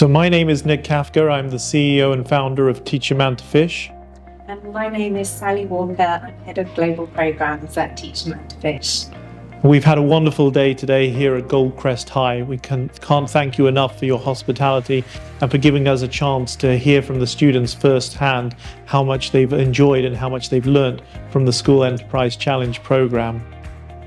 So my name is Nick Kafka. I'm the CEO and founder of Teach a Man to Fish. And my name is Sally Walker. I'm Head of Global Programs at Teach a Man to Fish. We've had a wonderful day today here at Goldcrest High. We can't thank you enough for your hospitality and for giving us a chance to hear from the students firsthand how much they've enjoyed and how much they've learnt from the School Enterprise Challenge program.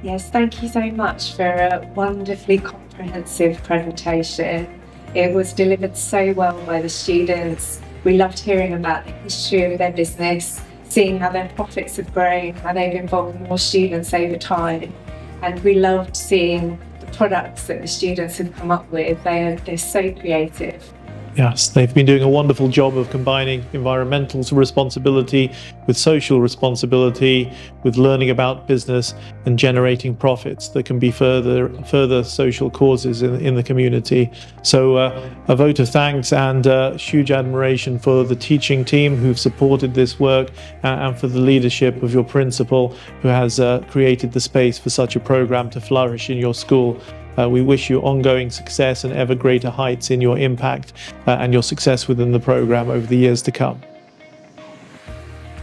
Yes, thank you so much for a wonderfully comprehensive presentation. It was delivered so well by the students. We loved hearing about the history of their business, seeing how their profits have grown, how they've involved more students over time. And we loved seeing the products that the students have come up with. They're so creative. Yes, they've been doing a wonderful job of combining environmental responsibility with social responsibility, with learning about business and generating profits that can be further social causes in the community. So a vote of thanks and huge admiration for the teaching team who've supported this work and for the leadership of your principal who has created the space for such a program to flourish in your school. We wish you ongoing success and ever greater heights in your impact and your success within the program over the years to come.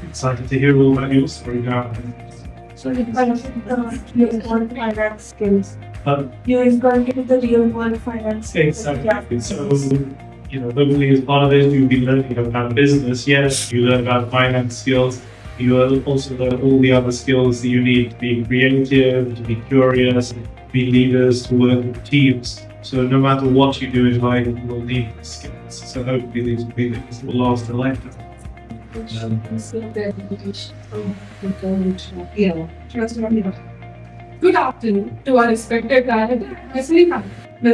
Excited to hear all about your story now. So it's going to the real world finance skills. You're going to get the real world finance skills. Exactly. So, hopefully as part of this, you'll be learning about business. Yes, you learn about finance skills. You will also learn all the other skills that you need to be creative, to be curious, be leaders, to work with teams. So no matter what you do in life, you will need these skills. So hopefully these will be things that will last a lifetime. Good afternoon to our respected director, Ms.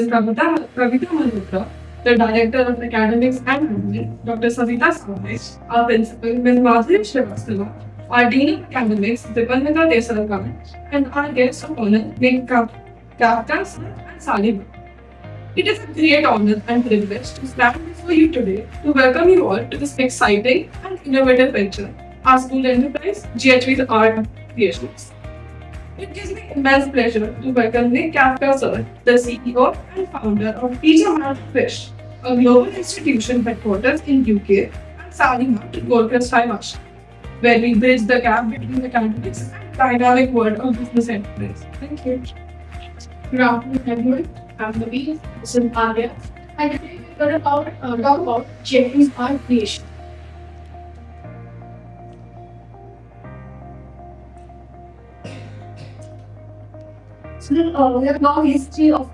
Kavita Malhotra, the Director of Academics and Learning, Dr. Savita Savage, our Principal, Ms. Madhuri Srivastava, our Dean of Academics, Dipandita Desarkar, and our guests of honor, Nick Kafka and Sally. It is a great honor and privilege to stand before you today to welcome you all to this exciting and innovative venture, our school enterprise, GHV's Art Creations. It gives me immense pleasure to welcome Nick Kafka sir, the CEO and founder of Teach a Man to Fish, a global institution headquarters in UK, and Sally to Goldcrest High, Vashi, where we bridge the gap between academics and dynamic world of business enterprise. Thank you. Good afternoon, everyone. I'm Nabil. This is Arya. And today we're going to talk about GHV's Art Creation. So we have now history of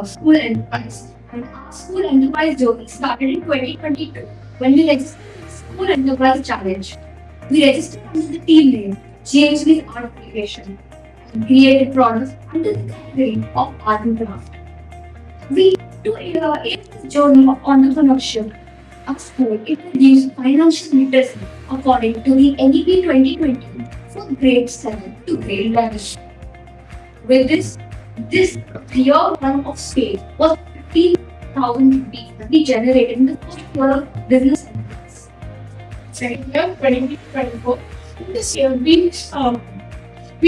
school enterprise, and our school enterprise journey started in 2022 when we registered the School Enterprise Challenge. We registered under the team name GHV's Art Creation and created products under the category of art and craft. To aid this journey of entrepreneurship at school, it introduced financial literacy according to the NEP 2020 for grade 7 to grade 11. With this year run of space was 15,000 rupees that we generated in the first year of business enterprise. Second year, 2024, this year we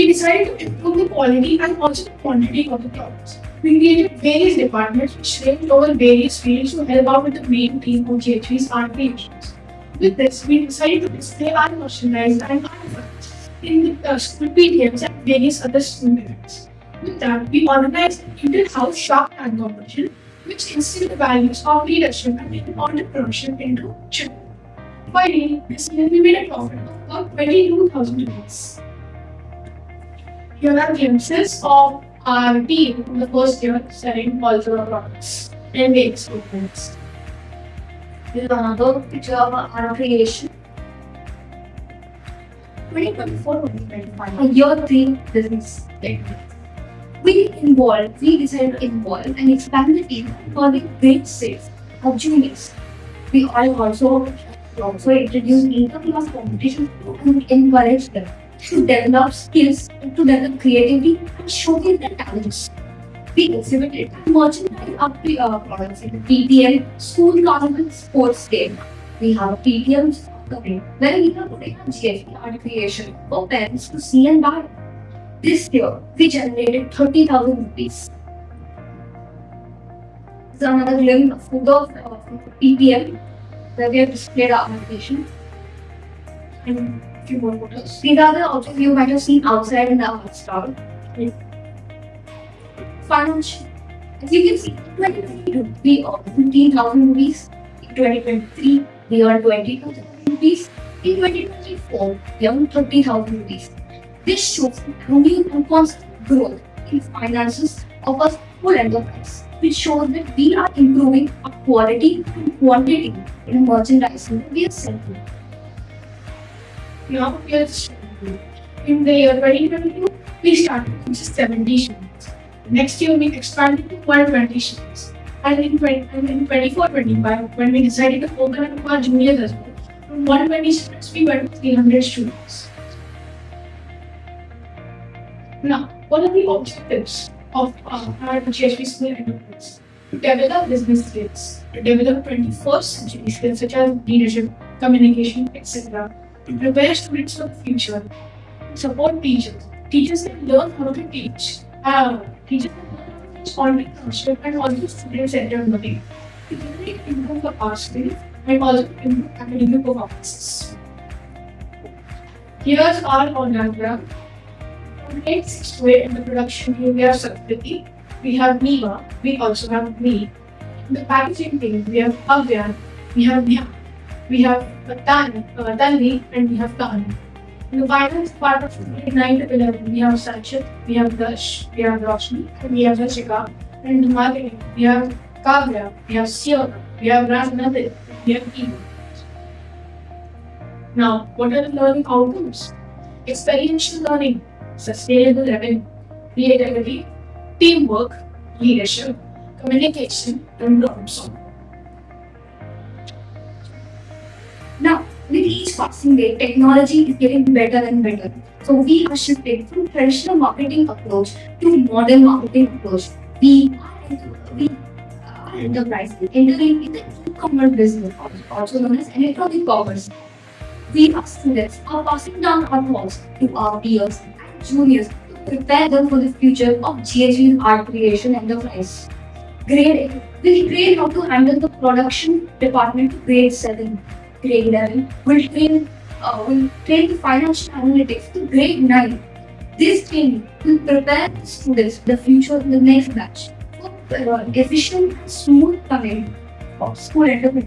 decided to improve the quality and also the quantity of the products. We created various departments which ranged over various fields to help out with the main team of GHV's Art Creations. With this, we decided to display our merchandise and artifacts in the school PTMs and various other student events. With that, we organized an inter-house Shark Tank competition, which instilled the values of leadership and entrepreneurship into children. Finally, this year we made a profit of about 22,000 rupees. Here are glimpses of our team from the first year selling cultural products and various movements. This is another picture of our creation. 2024-2025, a year 3 business technique. We decided to involve and expand the team for the grade 6 of juniors. We also introduced inter-class competitions and encourage them to develop skills, to develop creativity and showcase their talents. We exhibited and merchandise our products in the PTM School Tournament Sports Day. We have PTM where we are putting on GHV Art Creation for parents to see and buy. This year, we generated 30,000 rupees. is another glimpse of EPM where we have displayed our application. And a few more photos. These are the objects you might have seen outside in the art stall. Financial. As you can see, 2022 we earned 15,000 rupees. In 2023 we earned 22,000 rupees. In 2024 we earned 30,000 rupees. This shows continued and constant growth in finances of a full enterprise, which shows that we are improving our quality and quantity in merchandising that we are selling. Now we are in the year 2022, we started with just 70 shillings. Next year we expanded to 120 shillings. And in 24-25, when we decided to open up our juniors as well, from 120 students we went to 300 students. Now, what are the objectives of our GHP school enterprise? To develop business skills, to develop 21st century skills such as leadership, communication, etc. To prepare students for the future, to support teachers. Teachers can learn how to teach. Teachers can learn how to teach entrepreneurship and also student-centered learning. To generate income for our skills and also improve academic performances. Here's our organogram. On page 6 in the production team, we have Saraswati, we have Neva, we also have me. In the packaging team, we have Avyan, we have Dhyan, we have Tanvi, and we have Khan. In the finance part of grade 9 to 11, we have Sachin, we have Dash, we have Roshni, and we have Rashika. And in the marketing, we have Kavya, we have Siona, we have Rajanadit, we have Eva. Now, what are the learning outcomes? Experiential learning, sustainable revenue, creativity, teamwork, leadership, communication, and problem solving. Now, with each passing day, technology is getting better and better. So we are shifting from traditional marketing approach to modern marketing approach. We are enterprise entering in the e-commerce business, also known as electronic commerce. We as students are passing down our thoughts to our peers and juniors to prepare them for the future of GHV's art creation enterprise. Grade 8 will train how to handle the production department to grade 7. Grade 11 will train the financial analytics to grade 9. This training will prepare the students for the future of the next batch for efficient and smooth running of school enterprise.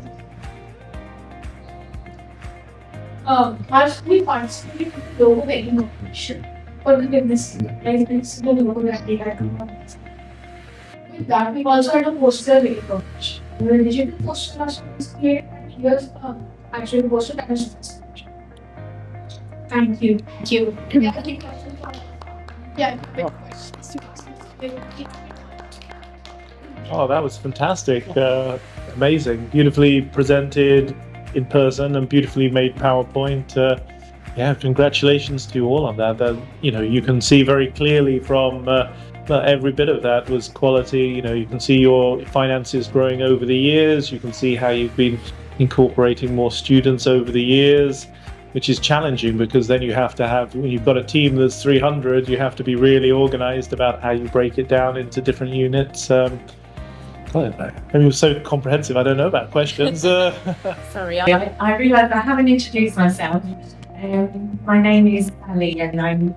Our school participated in the logo making competition for the business the logo that we had. With that, we also had a poster making competition. The digital poster was created, and here's actual poster that is Thank you. Thank you. Oh, that was fantastic. Amazing. Beautifully presented in person and beautifully made PowerPoint. Yeah, congratulations to you all on that. You can see very clearly from every bit of that was quality. You can see your finances growing over the years. You can see how you've been incorporating more students over the years, which is challenging because then you have to have, when you've got a team that's 300, you have to be really organized about how you break it down into different units. It was so comprehensive, I don't know about questions. Sorry, I realised I haven't introduced myself. My name is Ali and I'm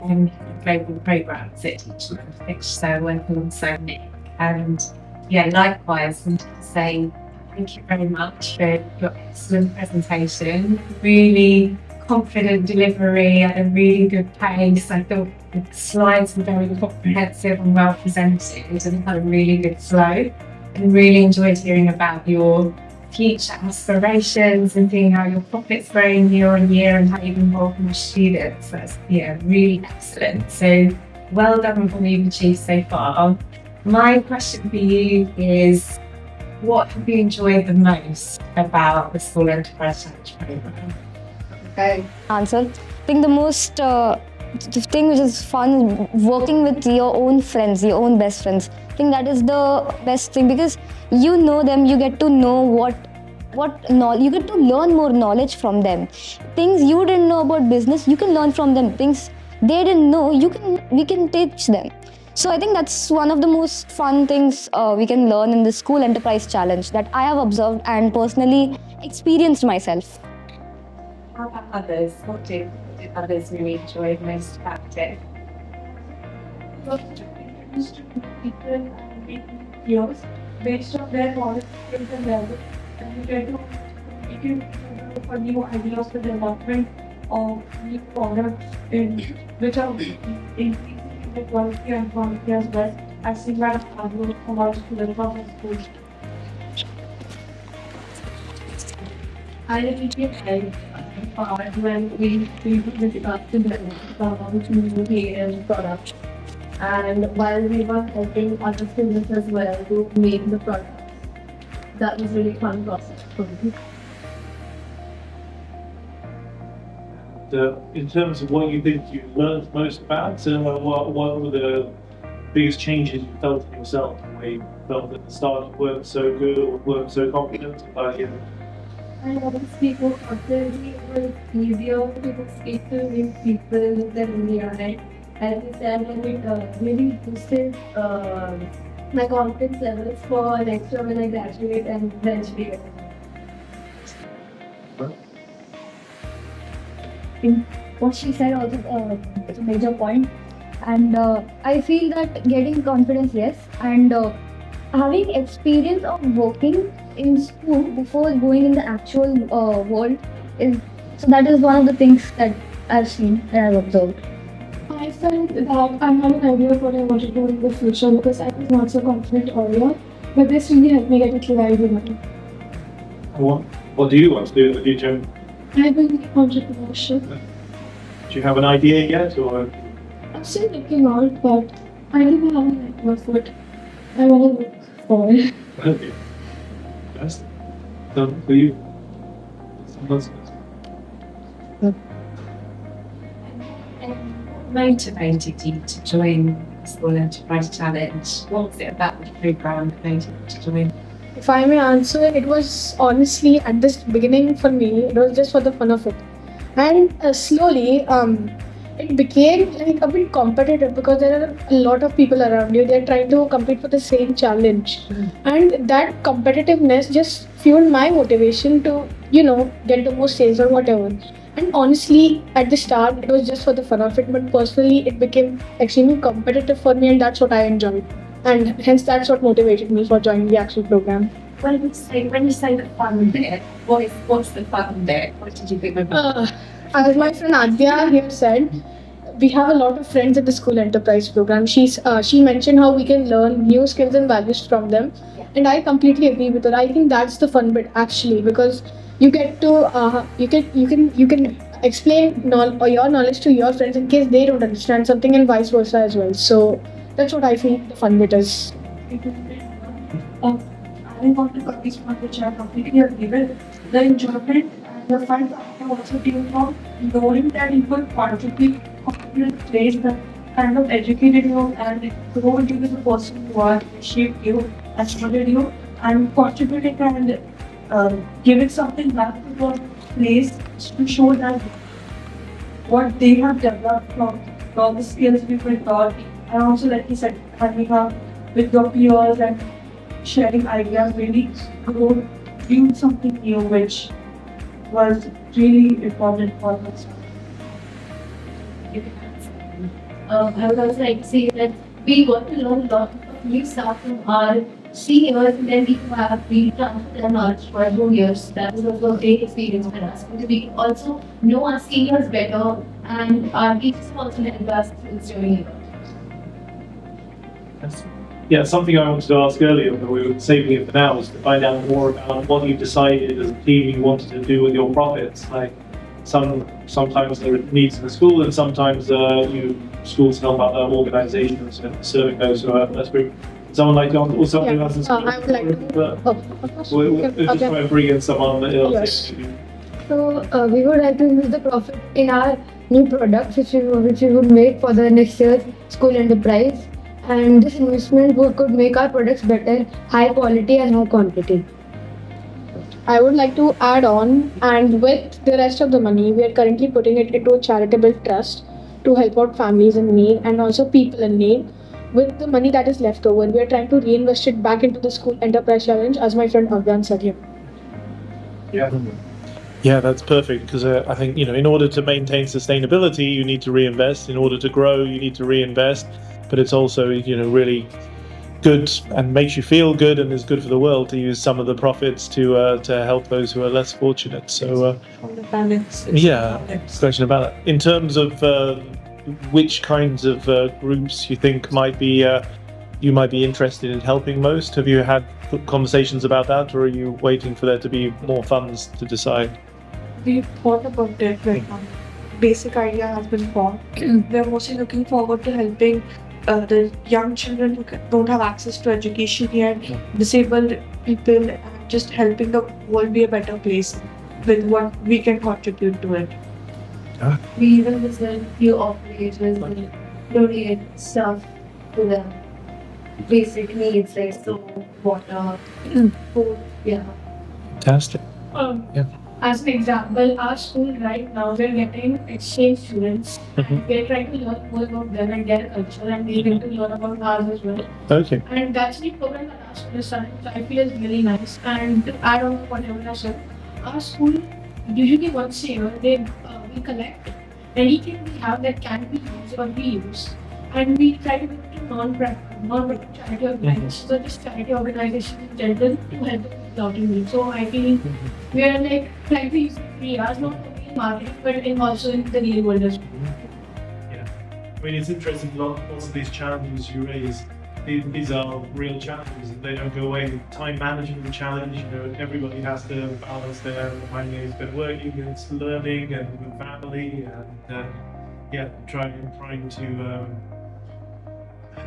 Global Programs at Teaching Analytics, so I work alongside Nick. And yeah, likewise, I want to say thank you very much for your excellent presentation. Really confident delivery at a really good pace. I thought the slides were very comprehensive and well presented and had a really good flow. And really enjoyed hearing about your future aspirations and seeing how your profits growing year on year and how you've involved more students. That's really excellent. So well done on what you've achieved so far. My question for you is, what have you enjoyed the most about the School Enterprise Challenge program? Okay. Answer. I think the thing which is fun is working with your own friends, your own best friends. I think that is the best thing because you know them, you get to know you get to learn more knowledge from them. Things you didn't know about business, you can learn from them. Things they didn't know, we can teach them. So I think that's one of the most fun things we can learn in the school enterprise challenge that I have observed and personally experienced myself. How about others? What did others really enjoy most about it? Introduced to people and making peers based on their knowledge, skills, and level, and we try to make it for new ideas for development of new products in which are increasing the quality and quantity as well as seen by the hard work from our students from the school. I really like part when we discussed the movie and products. And while we were helping other students as well to make the product, that was really fun process for me. In terms of what you think you learned most about, what were the biggest changes you felt in yourself? Where you felt at the start you weren't so good or weren't so confident, but you know, I always speak more confidently. It was easier to speak to new people than me, right? As you said, and it really boosted my confidence levels for next year when I graduate and eventually get a job. What she said also is a major point, and I feel that getting confidence, yes, and having experience of working in school before going in the actual world is, so that is one of the things that I've seen and I've observed. I felt that I had an idea of what I wanted to do in the future because I was not so confident earlier, but this really helped me get a clear idea about it. what do you want to do in the future? I will be entrepreneurship. Do you have an idea yet, or? I'm still looking out, but I do have an idea of what I want to look for. Okay. Best done for you. That's good. Motivated you to join the School Enterprise Challenge? What was it about the programme that made you to join? If I may answer, it was honestly at this beginning for me, it was just for the fun of it. And slowly, it became like a bit competitive because there are a lot of people around you. They're trying to compete for the same challenge, and that competitiveness just fueled my motivation to, get the most sales or whatever. And honestly, at the start, it was just for the fun of it, but personally, it became extremely competitive for me, and that's what I enjoyed. And hence, that's what motivated me for joining the actual program. When you say the fun bit, what's the fun bit? What did you think about? As my friend Adya here said, we have a lot of friends at the School Enterprise program. She mentioned how we can learn new skills and values from them, and I completely agree with her. I think that's the fun bit actually, because you get to you can explain your knowledge to your friends in case they don't understand something, and vice versa as well. So that's what I feel the fun bit is. I want to compete on which I completely agree with. The enjoyment and the fun factor also came from knowing that you could contribute in a place that kind of educated you and grow you as a person you are, shaped you, and molded you, and contributing and giving something back to the place to show that what they have developed from all the skills we've been taught. And also, like you said, hanging out with your peers and sharing ideas really grew you something new, which was really important for us. I would also like to say that we got to learn a lot of new stuff from our seniors, and then we have transferred our knowledge for 2 years. That was also a great experience for us because we also know our seniors better, and our teachers also helped us during it. Yeah, something I wanted to ask earlier, but we were saving it for now, was to find out more about what you decided as a team you wanted to do with your profits. Like sometimes there are needs in the school, and sometimes schools help out their organisations and serving those who are less privileged. Someone like John, or something else in school? I would like to. We're just trying to bring in someone else. Yes. So we would like to use the profit in our new products which we would make for the next year's school enterprise, and this investment could make our products better, high quality and high quantity. I would like to add on, and with the rest of the money, we are currently putting it into a charitable trust to help out families in need and also people in need. with the money that is left over, we are trying to reinvest it back into the school enterprise challenge, as my friend Avyan said here. Yeah, that's perfect because I think in order to maintain sustainability, you need to reinvest. In order to grow, you need to reinvest. But it's also really good and makes you feel good and is good for the world to use some of the profits to help those who are less fortunate. So On the balance. question about that. In terms of which kinds of groups you think you might be interested in helping most, have you had conversations about that, or are you waiting for there to be more funds to decide? We thought about it right now. Basic idea has been formed. We're mostly looking forward to helping the young children who don't have access to education yet, disabled people, and just helping the world be a better place with what we can contribute to it. We even visit few orphanages and donate stuff to them. Basic needs like soap, water, food. Yeah. Fantastic. As an example, our school right now, we're getting exchange students. We're trying to learn more about them and their culture, and we're going to learn about ours as well. Okay. And that's the program that our school is starting, which I feel is really nice. And to add on to what everyone has said, our school, usually once a year, we collect anything we have that can be used or reused. And we try to give it to non-profit charity organizations, so just charity organizations in general to help them with clothing needs. So I feel we are trying to use free hours, not only in marketing, but also in the real world as well. Yeah, I mean, it's interesting, lots of these challenges you raise, these are real challenges and they don't go away. Time management challenge, everybody has to balance their time they've spent working and learning and with family and trying to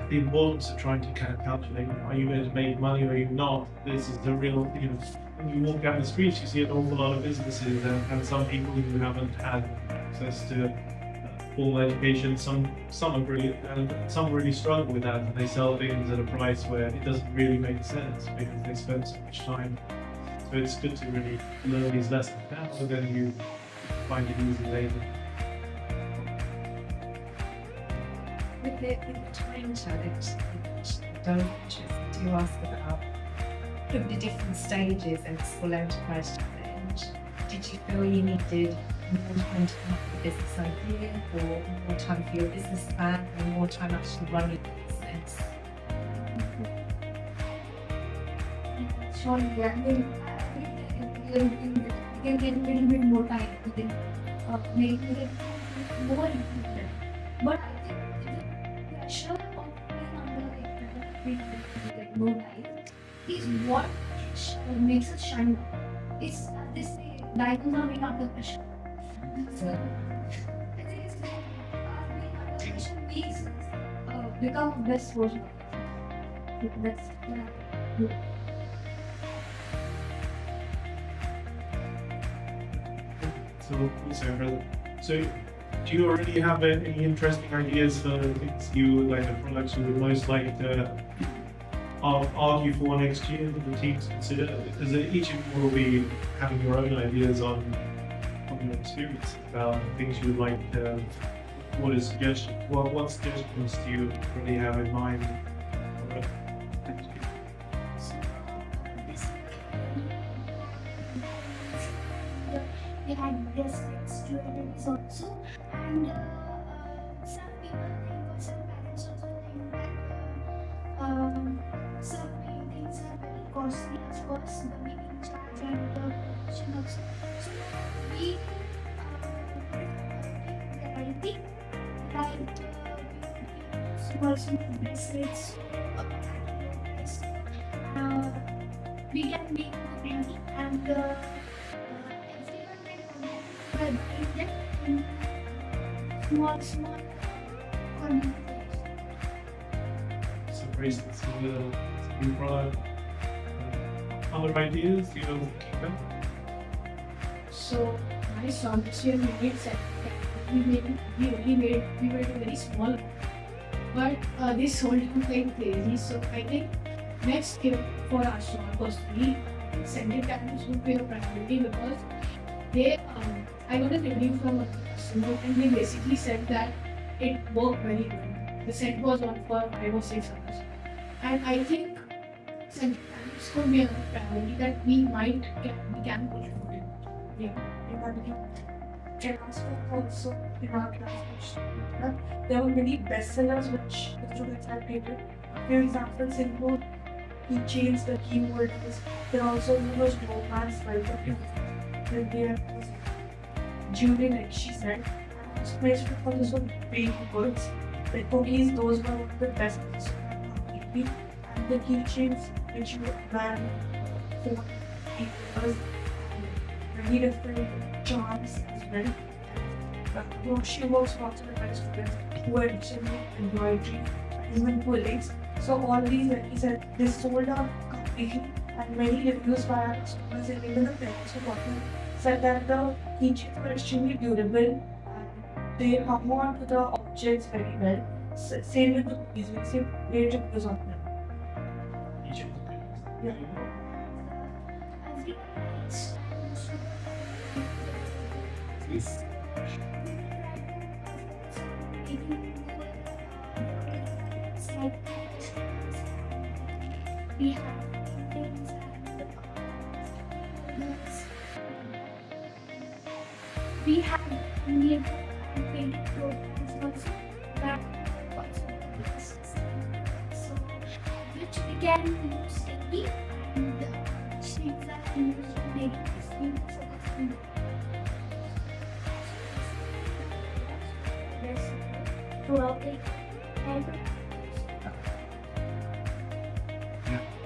the importance of trying to kind of calculate, are you going to make money or are you not? This is the real, when you walk down the streets, you see an awful lot of businesses and some people who haven't had access to formal education. Some really struggle with that, and they sell things at a price where it doesn't really make sense because they spend so much time. So it's good to really learn these lessons now, so then you find it easy later. With the time challenge, to ask about the different stages of the school enterprise challenge. Did you feel you needed more time to come up with a business idea, or more time for your business plan, or more time actually running the business? Sure, yeah. You can get a little bit more time to think, make it more important. But I think the pressure of being under more time is what makes us shine. It's as they say, diamonds are made under pressure. So I think it's like being under pressure makes us become the best version of us. That's what I do. So do you already have any interesting ideas for things the products you would most like to argue for next year that the teams consider? Because each of you will be having your own ideas on your experience about things you would like to, what suggestions do you really have in mind for next year? They had guest students also, and some people think, or some parents also think that some paintings are very costly, of course, the making charge and the production also. So we variety, like small bracelets, we can make the painting and small So bracelets is a new product. Other ideas you know keep them? So I saw this year we made set. We were very small, but they sold out like crazy. So I think next year for our store personally, scented candles would be a priority because I got a review from a customer and they basically said that it worked very well. the set was on for 5 or 6 hours. And I think central camps could be another priority that we can push for it. Can ask for also in our class. There were many bestsellers which the students had created. For example, simple keychains, the keyholders. There are also those notepads like jewelry, like she said. Inspiration for this one big goods. The cookies, those were one of the best completely. And the keychains which you ran for papers, many different charms as well. She works for also with my students who are teaching embroidery, even pullings. So all these, like he said, they sold out completely, and many reviews by our students and even the parents who bought them said that the keychains were extremely durable and they hung on to the objects very well. Same with the cookies, we see great reviews on them. Yeah. We have things we have Indian painting programs also that so which we can use daily and things that we use daily throughout the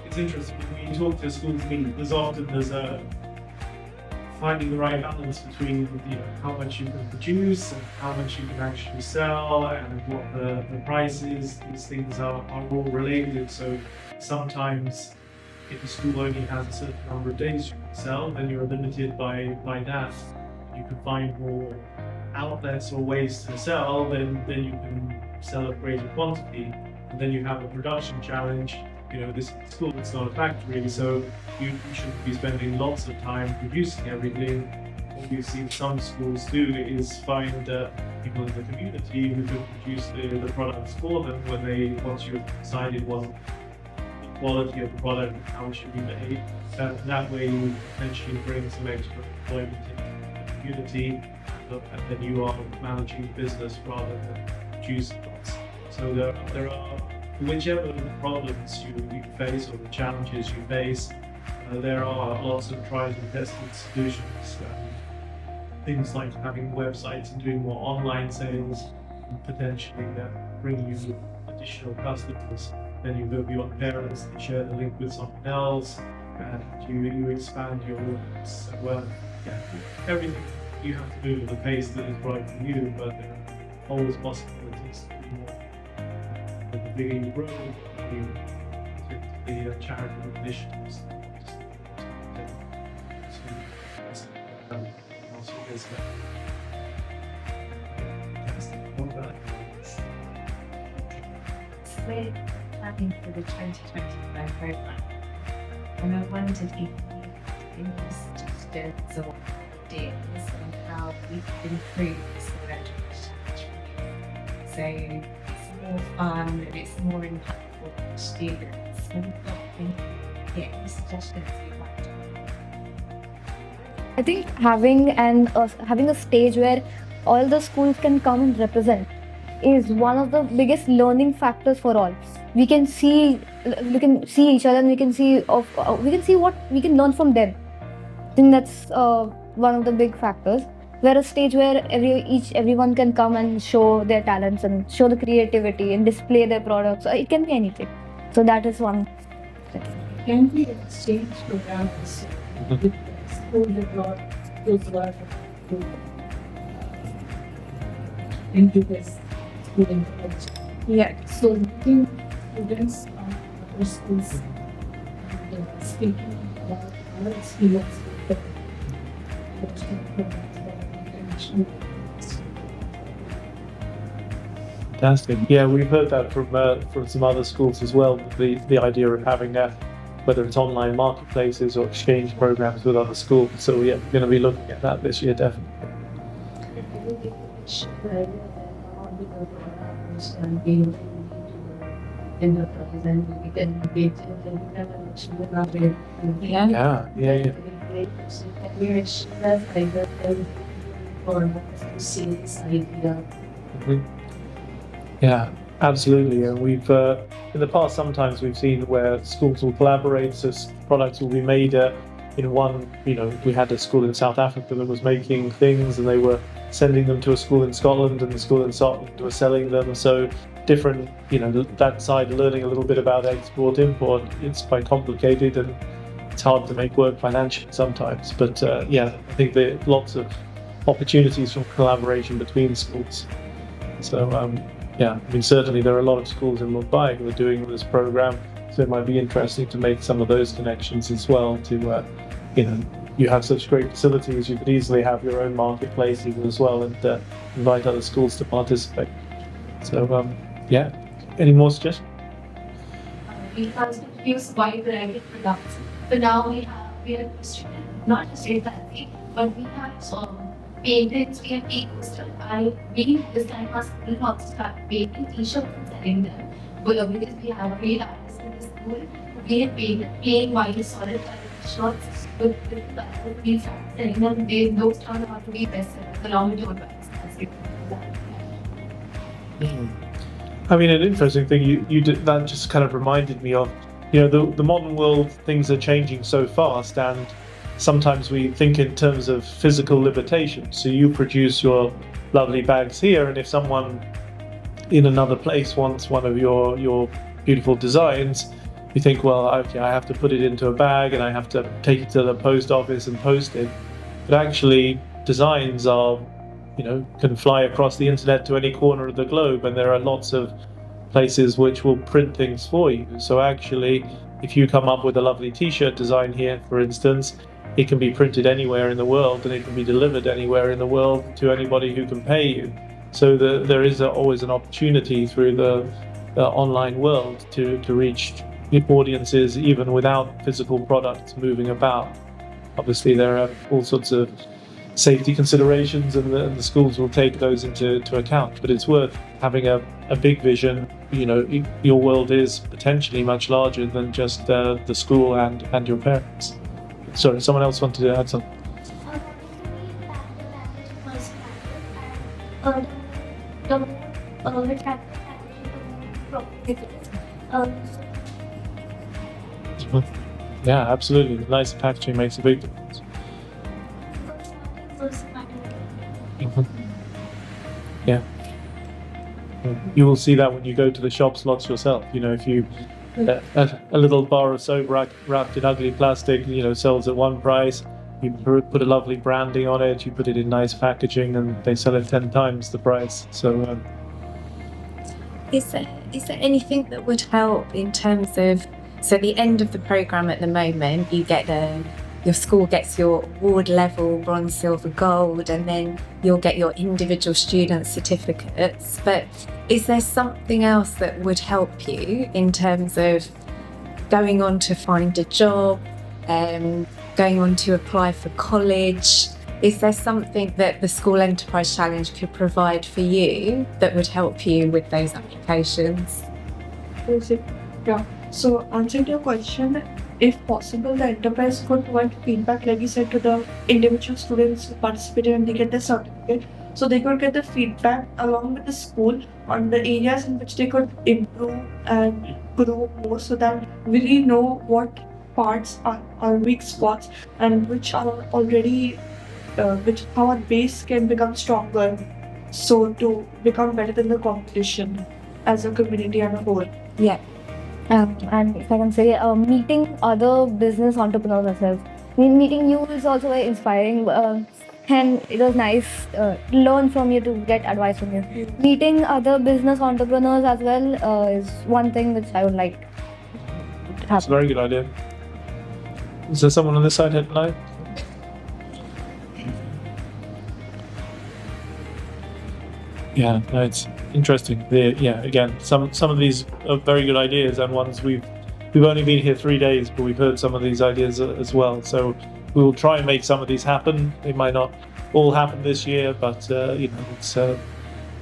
It's interesting when you talk to schools. There's a finding the right balance between how much you can produce and how much you can actually sell and what the price is. These things are all related. So sometimes if a school only has a certain number of days you can sell, then you're limited by that. You can find more outlets or ways to sell, then you can sell a greater quantity, and then you have a production challenge. This is a school, it's not a factory, so you shouldn't be spending lots of time producing everything. What we've seen some schools do is find people in the community who can produce the products for them once you've decided what the quality of the product and how it should be made. That way you potentially bring some extra employment into the community, and then you are managing the business rather than producing things. So there are whichever problems you face or the challenges you face, there are lots of tried and tested solutions. Things like having websites and doing more online sales, and potentially bringing you additional customers. Then you go beyond parents, you share the link with someone else, and you expand your audience. Well, everything you have to move at the pace that is right for you, but there are always possibilities to do more. The bigger you grow, the charitable initiatives. Also there's We're planning for the 2025 program, and I wondered if you had any suggestions or ideas on how we can improve this education. So it's more fun and it's more impactful for students. So we've got any suggestions you'd like to I think having a stage where all the schools can come and represent is one of the biggest learning factors for all. We can see each other, and we can see what we can learn from them. I think that's one of the big factors. Where a stage where everyone can come and show their talents and show the creativity and display their products. It can be anything. So that is one. Can we exchange programs with the school that brought those work into this school and college? Yeah. So meeting students from other schools and speaking about our experience with the programs that are international. Fantastic. Yeah, we've heard that from some other schools as well. The idea of having whether it's online marketplaces or exchange programs with other schools. So yeah, we're going to be looking at that this year definitely. all the programs and be able to enterprise and we can engage and we have an achievement of it. Yeah. We're that's either for to see this idea. Yeah, absolutely. And we've in the past sometimes we've seen where schools will collaborate, so products will be made in one. We had a school in South Africa that was making things, and they were sending them to a school in Scotland, and the school in Scotland were selling them. So different, that side, learning a little bit about export import, it's quite complicated and it's hard to make work financially sometimes. But I think there are lots of opportunities for collaboration between schools. So certainly there are a lot of schools in Mumbai who are doing this program, so it might be interesting to make some of those connections as well. To you have such great facilities, you could easily have your own marketplace even as well, and invite other schools to participate. So any more suggestions? We have introduced wide variety of products. So now we have not just entirely, but we have paintings, we have e-coaster. We this time our school also start painting t-shirts and selling them. Because we have great artists in the school, we have painted plain white solid shirts with we start selling them. Those turn out to be bestsellers along with your bags. I mean, an interesting thing you did that just kind of reminded me of, the modern world, things are changing so fast, and sometimes we think in terms of physical limitations. So you produce your lovely bags here, and if someone in another place wants one of your beautiful designs, you think, well, I have to put it into a bag and I have to take it to the post office and post it. But actually, designs are can fly across the internet to any corner of the globe, and there are lots of places which will print things for you. So actually, if you come up with a lovely t-shirt design here, for instance, it can be printed anywhere in the world, and it can be delivered anywhere in the world to anybody who can pay you. So there is always an opportunity through the online world to reach audiences even without physical products moving about. Obviously, there are all sorts of safety considerations, and the schools will take those into account. But it's worth having a big vision. Your world is potentially much larger than just the school and your parents. Sorry, someone else wanted to add something. Yeah, absolutely. Nice packaging makes a big difference. Yeah. You will see that when you go to the shops lots yourself. If you a little bar of soap wrapped in ugly plastic, sells at one price. You put a lovely branding on it. You put it in nice packaging, and they sell it 10 times the price. So, is there anything that would help in terms of the end of the program at the moment? You get your school gets your award level, bronze, silver, gold, and then you'll get your individual student certificates. But is there something else that would help you in terms of going on to find a job, going on to apply for college? Is there something that the School Enterprise Challenge could provide for you that would help you with those applications? Yeah. So answering your question, if possible, the enterprise could provide feedback, like you said, to the individual students who participated and they get their certificate. So they could get the feedback along with the school on the areas in which they could improve and grow more, so that we really know what parts are weak spots and which are already, how our base can become stronger, so to become better than the competition as a community and a whole. Yeah. And if I can say, meeting other business entrepreneurs as well. Meeting you is also very inspiring, and it was nice to learn from you, to get advice from you. Meeting other business entrepreneurs as well is one thing which I would like to happen. That's a very good idea. Is there someone on this side headline? Yeah, no, it's interesting. Again, some of these are very good ideas, and ones we've only been here 3 days, but we've heard some of these ideas as well. So we will try and make some of these happen. They might not all happen this year, but it's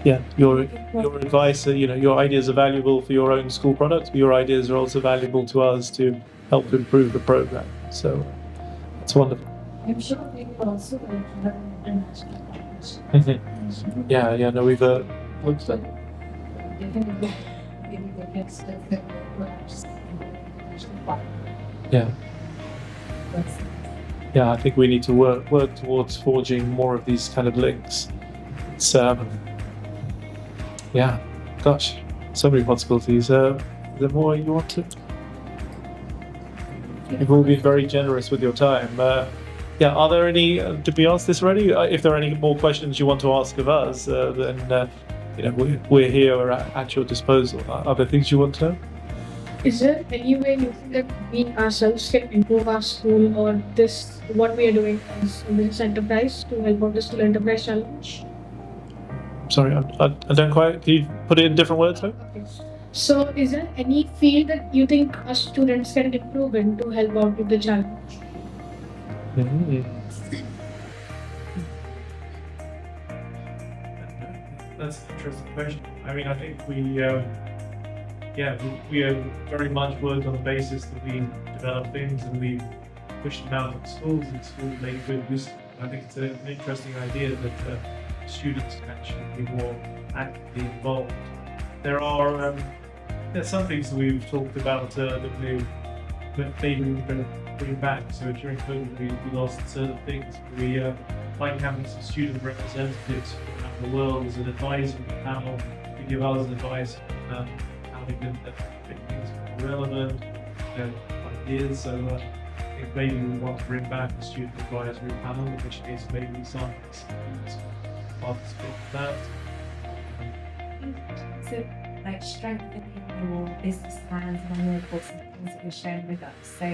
Yeah, your advice, your ideas are valuable for your own school products, but your ideas are also valuable to us to help improve the program. So it's wonderful. I'm sure we will also learn international language. Yeah, no, we've looked at. Definitely, maybe the next step that perhaps international part. Yeah. That's Yeah, I think we need to work towards forging more of these kind of links. It's yeah, gosh, so many possibilities. Is there more you want to? You've all been very generous with your time. Yeah, are there any? Did we ask this already? If there are any more questions you want to ask of us, then we're here, we're at your disposal. Are there things you want to know? Is there any way you think that we ourselves can improve our school or this, what we are doing as a business enterprise to help out the school enterprise challenge? Sorry, I don't quite. Can you put it in different words, though? Okay. So, is there any field that you think our students can improve in to help out with the challenge? That's an interesting question. I mean, I think we have very much worked on the basis that we develop things and we push them out to schools and schools make good use. I think it's an interesting idea that students can actually be more actively involved. There are some things that we've talked about that maybe we're going to bring back. So during COVID, we lost certain things. We like having some student representatives from around the world as an advisory panel to give us advice on how they can make things more relevant, ideas. So I think maybe we want to bring back a student advisory panel, in which case maybe some students participate in that. So, like strengthening your business plans and all the sorts of things that you're sharing with us. So,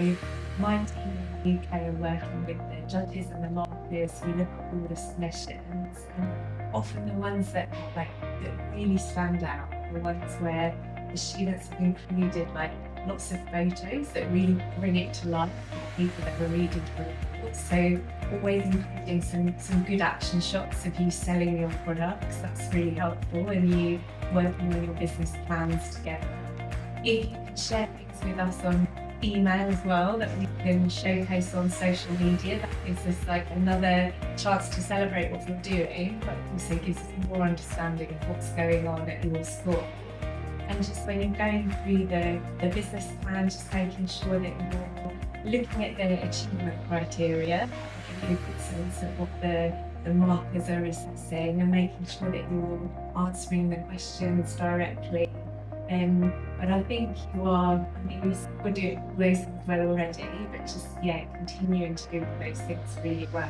my team in the UK are working with the judges and the marketers. We look at all the submissions, and often the ones that really stand out, the ones where the students have included lots of photos that really bring it to life for the people that are reading through it. So always including some good action shots of you selling your products. That's really helpful when you working on your business plans together. If you can share things with us on email as well that we can showcase on social media, that gives us another chance to celebrate what you're doing, but also gives us more understanding of what's going on at your school. And just when you're going through the business plan, just making sure that you're looking at the achievement criteria, give you a good sense of what the markers are assessing, and making sure that you're answering the questions directly. But I think you're doing those things well already, but just continuing to do those things really well,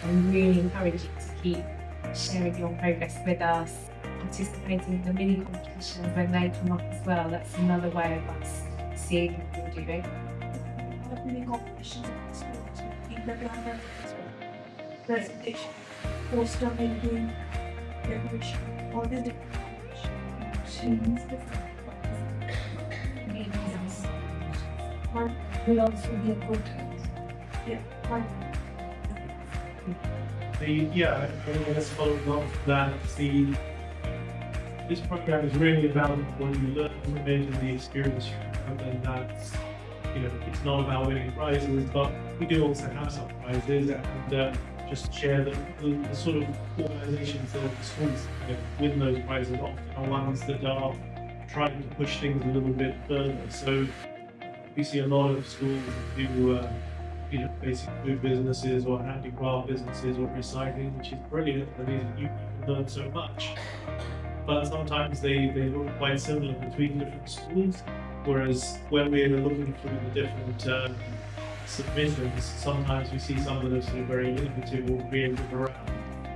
and really encourage you to keep sharing your progress with us, participating in the mini competitions when they come up as well. That's another way of us seeing what you're doing. Many competitions in schools, feedback and as well. Presentation, poster making, decoration, all these different competitions. One will also be a good one. I guess following on from that, this program is really about what you learn from it and the experience you have, and that's, it's not about winning prizes, but we do also have some prizes, and just share the sort of organisations that the schools win those prizes often are ones that are trying to push things a little bit further. So we see a lot of schools that do basic food businesses or handicraft businesses or recycling, which is brilliant. I mean, you can learn so much. But sometimes they look quite similar between different schools. Whereas when we're looking through the different submissions, sometimes we see some that are sort of very innovative or creative around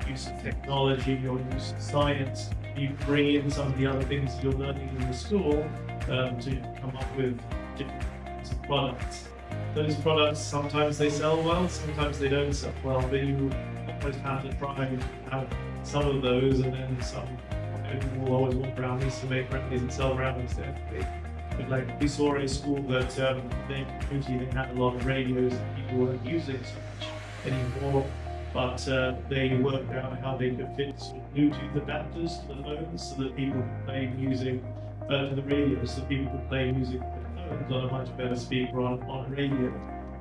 use of technology or use of science. You bring in some of the other things you're learning in the school to come up with different kinds of products. Those products, sometimes they sell well, sometimes they don't sell well, but you always have to try and have some of those, and then some people will always want brownies to make brownies and sell brownies definitely. But we saw in a school that they had a lot of radios that people weren't using so much anymore, but they worked out how they could fit Bluetooth adapters to the phones so that people could play music to the radio, so that people could play music with their phones on a much better speaker on radio.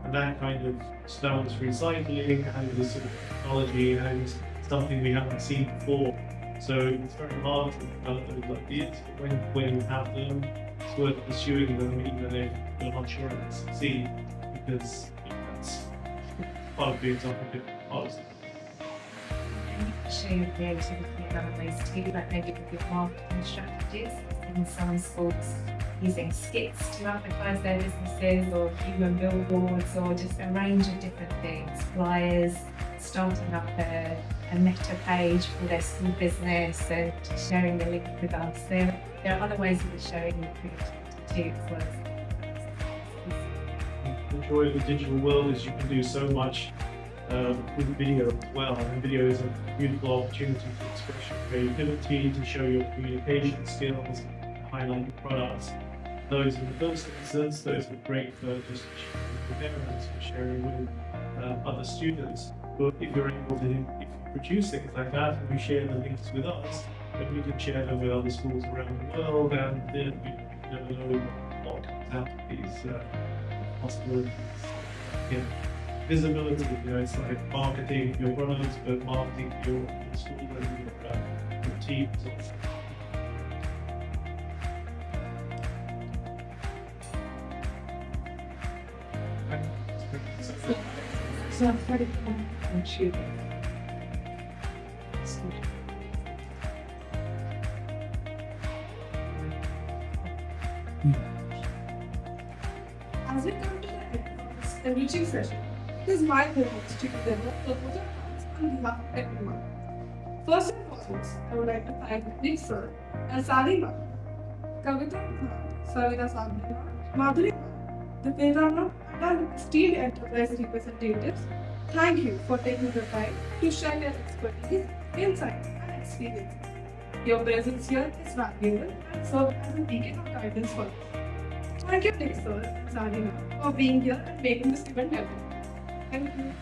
And that kind of that was recycling, and it was sort of technology, and it was something we haven't seen before. So it's very hard to develop those ideas, but when you have them, it's worth pursuing them even if you're not sure it'll succeed, because that's part of doing something positive. Show your creativity in other ways too, like maybe with your marketing strategies. In some schools, using skits to advertise their businesses, or human billboards, or just a range of different things. Flyers, starting up a meta page for their school business and sharing the link with us. There are other ways of showing your creativity too, as well as the joy of the digital world is you can do so much with video as well. And video is a beautiful opportunity to express your creativity, to show your communication skills, to highlight your products. Those in the first instance, those are great for just sharing with parents, for sharing with other students. But if you're able to, if you produce things like that and you share the links with us, then we can share them with other schools around the world, and then you never know what comes out of these possibilities. Yeah. Visibility, it's like marketing your products, but marketing your school and your teams also. So I'm very confident. As we come to the end of this enriching session, it is my privilege to deliver proposal plans on behalf of everyone. First and foremost, I would like to thank Nick sir and Sally ma'am, Kavita ma'am, Savita Sandhi ma'am, Madhuri ma'am, Dipendra ma'am, and our esteemed enterprise representatives. Thank you for taking the time to share your expertise, insights, and experience. Your presence here is valuable and serves as a beacon of guidance for us. Thank you, Nick sir and Sally ma'am, for being here and making this event happen. Thank you.